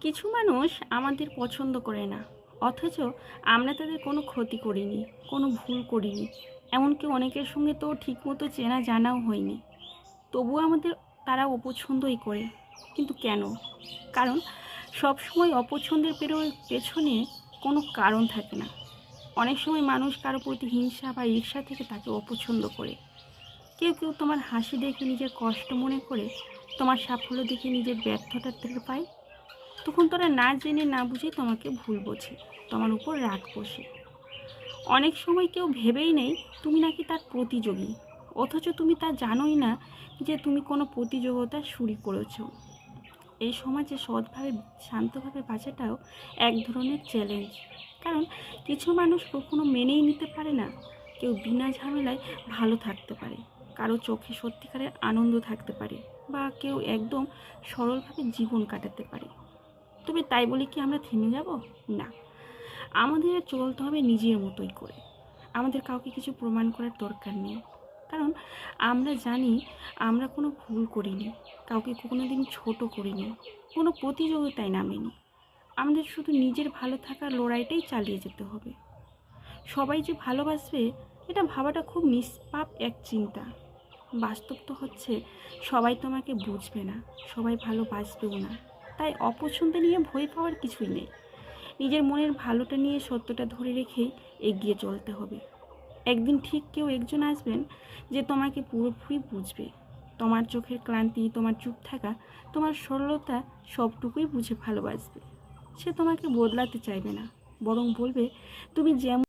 কিছু মানুষ আমাদের পছন্দ করে না, অথচ আমরা তাদের কোনো ক্ষতি করিনি, কোনো ভুল করিনি। এমনকি অনেকের সঙ্গে তো ঠিকমতো চেনা জানাও হয়নি, তবুও আমাদের তারা অপছন্দই করে। কিন্তু কেন? কারণ সবসময় অপছন্দের পেছনে কোনো কারণ থাকে না। অনেক সময় মানুষ কারো প্রতি হিংসা বা ঈর্ষা থেকে তাকে অপছন্দ করে। কেউ কেউ তোমার হাসি দেখে নিজের কষ্ট মনে করে, তোমার সাফল্য দেখে নিজের ব্যর্থতা টের পায়। তখন তারা না জেনে না বুঝে তোমাকে ভুল বোঝে, তোমার উপর রাগ বসে। অনেক সময় কেউ ভেবেই নেই তুমি নাকি তার প্রতিযোগী, অথচ তুমি তা জানোই না যে তুমি কোনো প্রতিযোগিতা শুরু করেছো। এই সমাজে সৎভাবে শান্তভাবে বাঁচাটাও এক ধরনের চ্যালেঞ্জ। কারণ কিছু মানুষ কখনো মেনেই নিতে পারে না কেউ বিনা ঝামেলায় ভালো থাকতে পারে, কারো চোখে সত্যিকারের আনন্দ থাকতে পারে, বা কেউ একদম সরলভাবে জীবন কাটাতে পারে। তবে তাই বলে কি আমরা থেমে যাব? না, আমাদের চলতে হবে নিজের মতোই করে। আমাদের কাউকে কিছু প্রমাণ করার দরকার নেই, কারণ আমরা জানি আমরা কোনো ভুল করিনি, কাউকে কোনো দিন ছোট করিনি, কোনো প্রতিযোগিতায় নামিনি। আমাদের শুধু নিজের ভালো থাকার লড়াইটাই চালিয়ে যেতে হবে। সবাই যে ভালোবাসবে এটা ভাবাটা খুব নিষ্পাপ এক চিন্তা। বাস্তব তো হচ্ছে সবাই তোমাকে বুঝবে না, সবাই ভালোবাসবেও না। তাই অপছন্দ নিয়ে ভয় পাওয়ার কিছুই নেই। নিজের মনের ভালোটা নিয়ে সত্যটা ধরে রেখেই এগিয়ে চলতে হবে। একদিন ঠিক কেউ একজন আসবেন যে তোমাকে পুরোপুরি বুঝবে। তোমার চোখের ক্লান্তি, তোমার চুপ থাকা, তোমার সরলতা সবটুকুই বুঝে ভালোবাসবে। সে তোমাকে বদলাতে চাইবে না, বরং বলবে তুমি যেমন